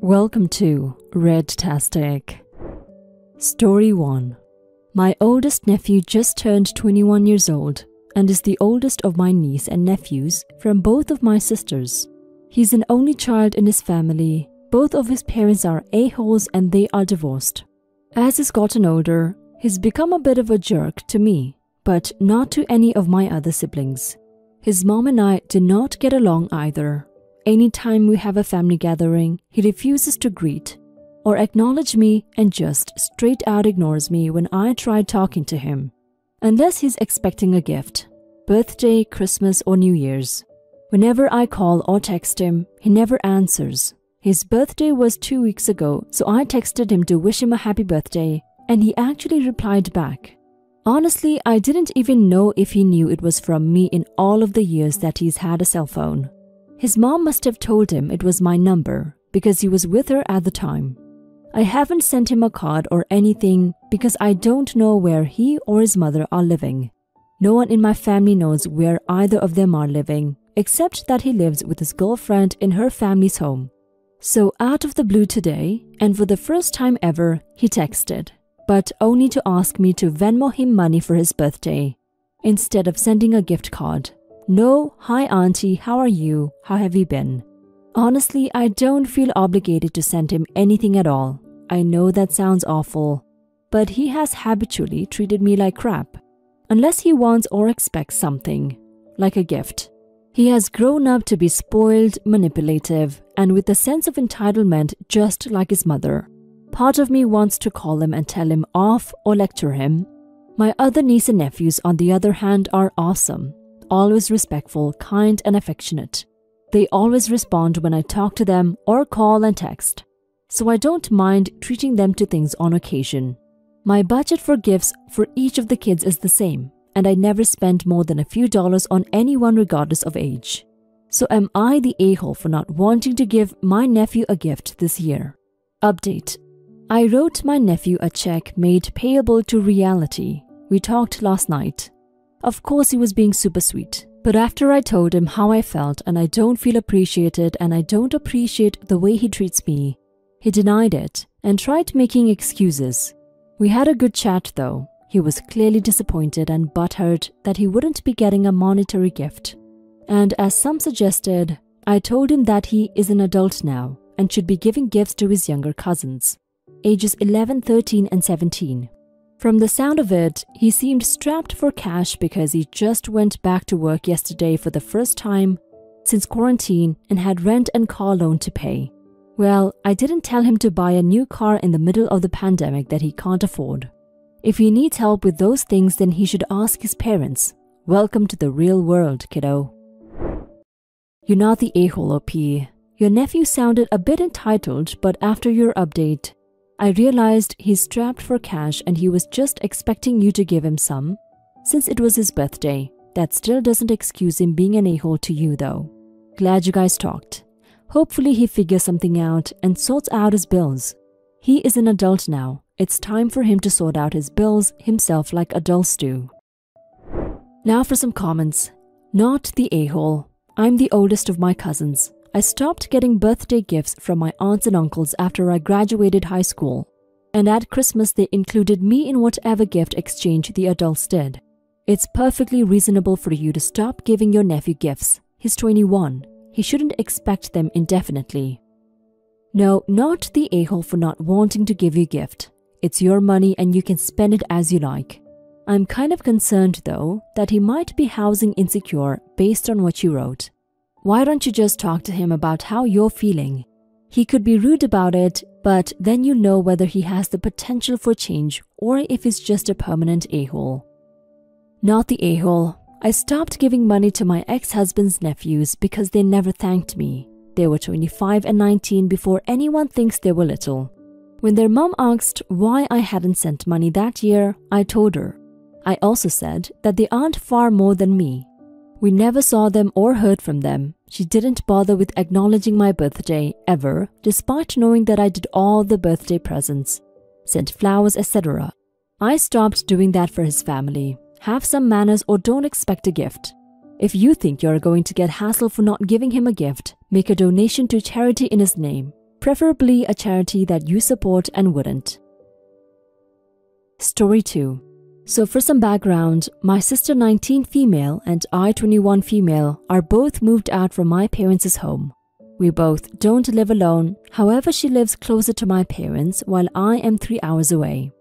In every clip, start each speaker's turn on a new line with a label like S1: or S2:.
S1: Welcome to Redtastic. Story 1. My oldest nephew just turned 21 years old and is the oldest of my niece and nephews from both of my sisters. He's an only child in his family. Both of his parents are a-holes and they are divorced. As he's gotten older, he's become a bit of a jerk to me, but not to any of my other siblings. His mom and I do not get along either. Anytime we have a family gathering, he refuses to greet or acknowledge me and just straight out ignores me when I try talking to him. Unless he's expecting a gift, birthday, Christmas or New Year's. Whenever I call or text him, he never answers. His birthday was 2 weeks ago, so I texted him to wish him a happy birthday, and he actually replied back. Honestly, I didn't even know if he knew it was from me in all of the years that he's had a cell phone. His mom must have told him it was my number because he was with her at the time. I haven't sent him a card or anything because I don't know where he or his mother are living. No one in my family knows where either of them are living, except that he lives with his girlfriend in her family's home. So out of the blue today, and for the first time ever, he texted, but only to ask me to Venmo him money for his birthday, instead of sending a gift card. No, hi auntie, how are you? How have you been? Honestly, I don't feel obligated to send him anything at all. I know that sounds awful, but he has habitually treated me like crap, unless he wants or expects something, like a gift. He has grown up to be spoiled, manipulative, and with a sense of entitlement just like his mother. Part of me wants to call him and tell him off or lecture him. My other niece and nephews, on the other hand, are awesome. Always respectful, kind and affectionate. They always respond when I talk to them or call and text, so I don't mind treating them to things on occasion. My budget for gifts for each of the kids is the same, and I never spend more than a few dollars on anyone regardless of age. So am I the a-hole for not wanting to give my nephew a gift this year? Update. I wrote my nephew a check made payable to Reality. We talked last night. Of course he was being super sweet, but after I told him how I felt and I don't feel appreciated and I don't appreciate the way he treats me, he denied it and tried making excuses. We had a good chat though. He was clearly disappointed and butthurt that he wouldn't be getting a monetary gift. And as some suggested, I told him that he is an adult now and should be giving gifts to his younger cousins, ages 11, 13 and 17. From the sound of it, he seemed strapped for cash because he just went back to work yesterday for the first time since quarantine and had rent and car loan to pay. Well, I didn't tell him to buy a new car in the middle of the pandemic that he can't afford. If he needs help with those things, then he should ask his parents. Welcome to the real world, kiddo. You're not the a-hole, OP. Your nephew sounded a bit entitled, but after your update, I realized he's strapped for cash and he was just expecting you to give him some, since it was his birthday. That still doesn't excuse him being an a-hole to you though. Glad you guys talked. Hopefully he figures something out and sorts out his bills. He is an adult now. It's time for him to sort out his bills himself like adults do. Now for some comments. Not the a-hole. I'm the oldest of my cousins. I stopped getting birthday gifts from my aunts and uncles after I graduated high school, and at Christmas they included me in whatever gift exchange the adults did. It's perfectly reasonable for you to stop giving your nephew gifts. He's 21. He shouldn't expect them indefinitely. No, not the a-hole for not wanting to give you a gift. It's your money and you can spend it as you like. I'm kind of concerned though that he might be housing insecure based on what you wrote. Why don't you just talk to him about how you're feeling? He could be rude about it, but then you'll know whether he has the potential for change or if he's just a permanent a-hole. Not the a-hole. I stopped giving money to my ex-husband's nephews because they never thanked me. They were 25 and 19 before anyone thinks they were little. When their mom asked why I hadn't sent money that year, I told her. I also said that they aren't far more than me. We never saw them or heard from them. She didn't bother with acknowledging my birthday ever, despite knowing that I did all the birthday presents, sent flowers, etc. I stopped doing that for his family. Have some manners or don't expect a gift. If you think you're going to get hassled for not giving him a gift, make a donation to charity in his name, preferably a charity that you support and wouldn't. Story 2. So for some background, my sister 19 female and I 21 female are both moved out from my parents' home. We both don't live alone, however she lives closer to my parents while I am 3 hours away.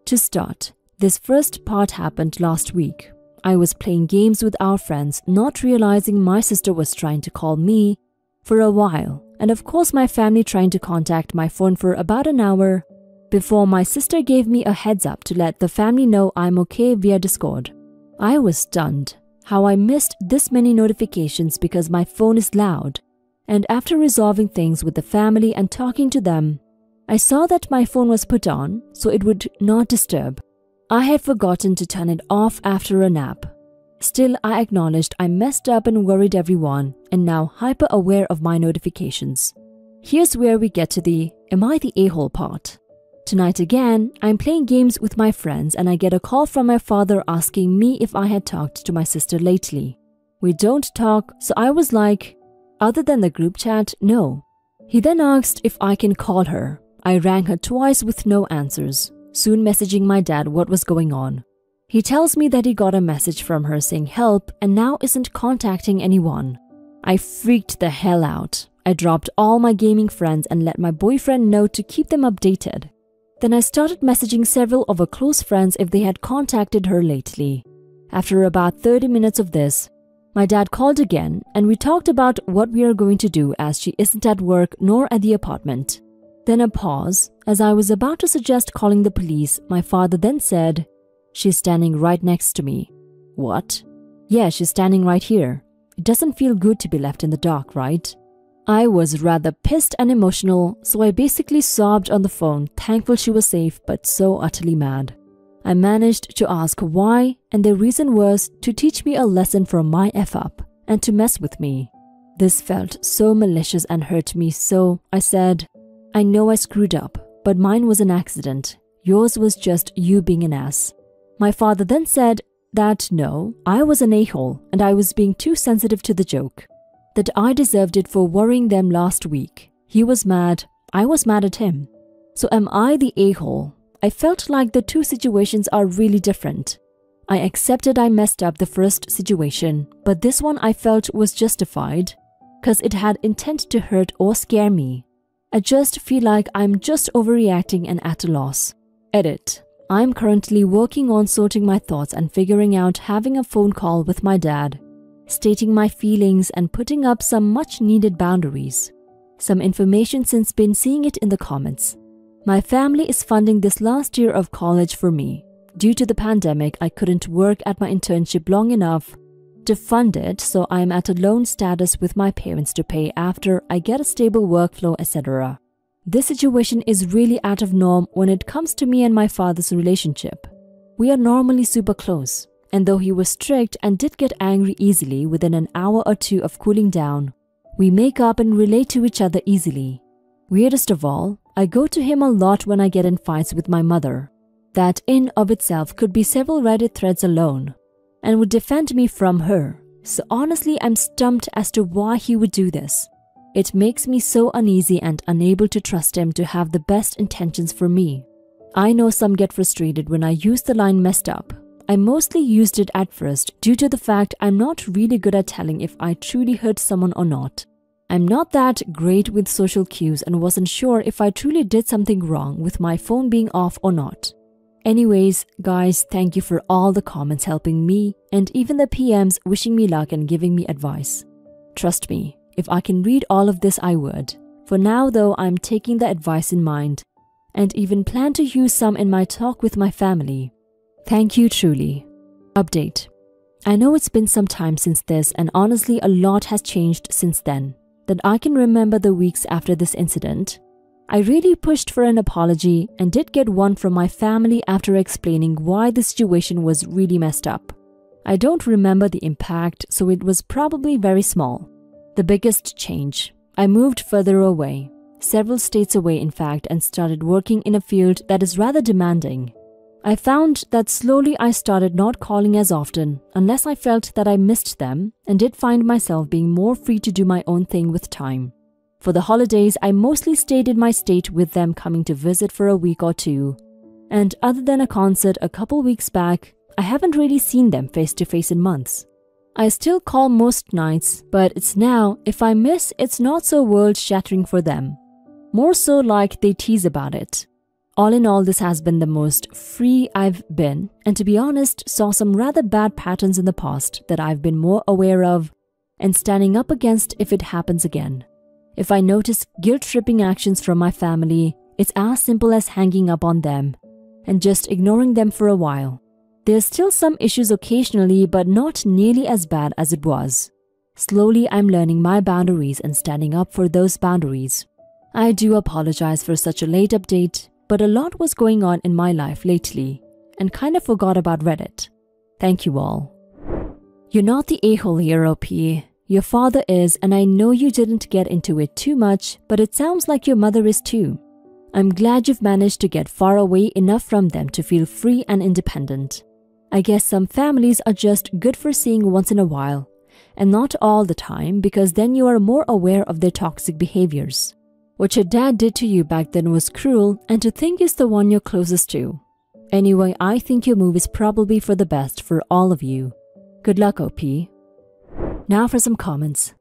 S1: To start, this first part happened last week. I was playing games with our friends, not realizing my sister was trying to call me for a while, and of course my family trying to contact my phone for about an hour before my sister gave me a heads up to let the family know I'm okay via Discord. I was stunned how I missed this many notifications because my phone is loud, and after resolving things with the family and talking to them, I saw that my phone was put on so it would not disturb. I had forgotten to turn it off after a nap. Still, I acknowledged I messed up and worried everyone, and now hyper aware of my notifications. Here's where we get to the "am I the a-hole" part. Tonight again, I'm playing games with my friends and I get a call from my father asking me if I had talked to my sister lately. We don't talk, so I was like, other than the group chat, no. He then asked if I can call her. I rang her twice with no answers, soon messaging my dad what was going on. He tells me that he got a message from her saying help and now isn't contacting anyone. I freaked the hell out. I dropped all my gaming friends and let my boyfriend know to keep them updated. Then I started messaging several of her close friends if they had contacted her lately. After about 30 minutes of this, my dad called again and we talked about what we are going to do as she isn't at work nor at the apartment. Then a pause. As I was about to suggest calling the police, my father then said, "She's standing right next to me." What? Yeah, she's standing right here. It doesn't feel good to be left in the dark, right? I was rather pissed and emotional, so I basically sobbed on the phone, thankful she was safe but so utterly mad. I managed to ask why, and the reason was to teach me a lesson from my F-up and to mess with me. This felt so malicious and hurt me, so I said, "I know I screwed up, but mine was an accident. Yours was just you being an ass." My father then said that no, I was an a-hole and I was being too sensitive to the joke. That I deserved it for worrying them last week. He was mad, I was mad at him. So am I the a-hole? I felt like the two situations are really different. I accepted I messed up the first situation, but this one I felt was justified, cause it had intent to hurt or scare me. I just feel like I'm just overreacting and at a loss. Edit. I'm currently working on sorting my thoughts and figuring out having a phone call with my dad, stating my feelings and putting up some much needed boundaries. Some information since been seeing it in the comments. My family is funding this last year of college for me. Due to the pandemic, I couldn't work at my internship long enough to fund it, so I'm at a loan status with my parents to pay after I get a stable workflow, etc. This situation is really out of norm when it comes to me and my father's relationship. We are normally super close, and though he was strict and did get angry easily within an hour or two of cooling down, we make up and relate to each other easily. Weirdest of all, I go to him a lot when I get in fights with my mother. That in of itself could be several Reddit threads alone, and would defend me from her. So honestly, I'm stumped as to why he would do this. It makes me so uneasy and unable to trust him to have the best intentions for me. I know some get frustrated when I use the line "messed up." I mostly used it at first due to the fact I'm not really good at telling if I truly hurt someone or not. I'm not that great with social cues and wasn't sure if I truly did something wrong with my phone being off or not. Anyways, guys, thank you for all the comments helping me and even the PMs wishing me luck and giving me advice. Trust me, if I can read all of this, I would. For now though, I'm taking the advice in mind and even plan to use some in my talk with my family. Thank you truly. Update. I know it's been some time since this and honestly a lot has changed since then. That I can remember the weeks after this incident. I really pushed for an apology and did get one from my family after explaining why the situation was really messed up. I don't remember the impact, so it was probably very small. The biggest change. I moved further away, several states away in fact, and started working in a field that is rather demanding. I found that slowly I started not calling as often unless I felt that I missed them, and did find myself being more free to do my own thing with time. For the holidays, I mostly stayed in my state with them coming to visit for a week or two. And other than a concert a couple weeks back, I haven't really seen them face to face in months. I still call most nights, but it's now, if I miss, it's not so world-shattering for them. More so like they tease about it. All in all, this has been the most free I've been, and to be honest, saw some rather bad patterns in the past that I've been more aware of and standing up against if it happens again. If I notice guilt-tripping actions from my family, it's as simple as hanging up on them and just ignoring them for a while. There's still some issues occasionally, but not nearly as bad as it was. Slowly, I'm learning my boundaries and standing up for those boundaries. I do apologize for such a late update, but a lot was going on in my life lately and kind of forgot about Reddit. Thank you all. You're not the a-hole here, OP. Your father is, and I know you didn't get into it too much, but it sounds like your mother is too. I'm glad you've managed to get far away enough from them to feel free and independent. I guess some families are just good for seeing once in a while, and not all the time, because then you are more aware of their toxic behaviors. What your dad did to you back then was cruel, and to think is the one you're closest to. Anyway, I think your move is probably for the best for all of you. Good luck, OP. Now for some comments.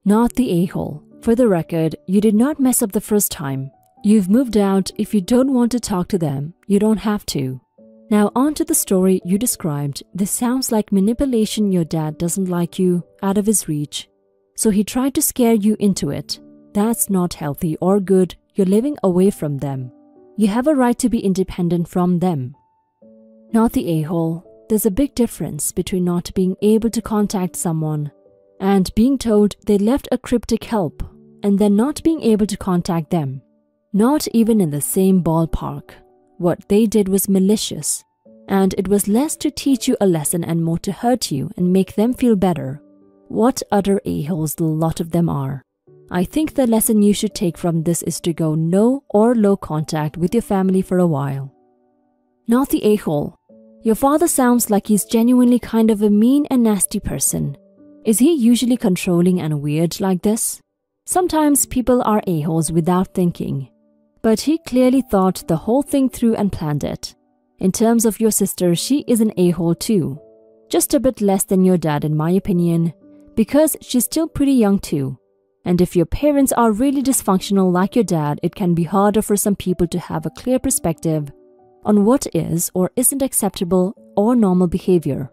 S1: Not the a-hole. For the record, you did not mess up the first time. You've moved out. If you don't want to talk to them, you don't have to. Now on to the story you described. This sounds like manipulation. Your dad doesn't like you, out of his reach, so he tried to scare you into it. That's not healthy or good. You're living away from them. You have a right to be independent from them. Not the a-hole. There's a big difference between not being able to contact someone and being told they left a cryptic help and then not being able to contact them. Not even in the same ballpark. What they did was malicious, and it was less to teach you a lesson and more to hurt you and make them feel better. What utter a-holes the lot of them are. I think the lesson you should take from this is to go no or low contact with your family for a while. Not the a-hole. Your father sounds like he's genuinely kind of a mean and nasty person. Is he usually controlling and weird like this? Sometimes people are a-holes without thinking. But he clearly thought the whole thing through and planned it. In terms of your sister, she is an a-hole too. Just a bit less than your dad in my opinion, because she's still pretty young too. And if your parents are really dysfunctional like your dad, it can be harder for some people to have a clear perspective on what is or isn't acceptable or normal behavior.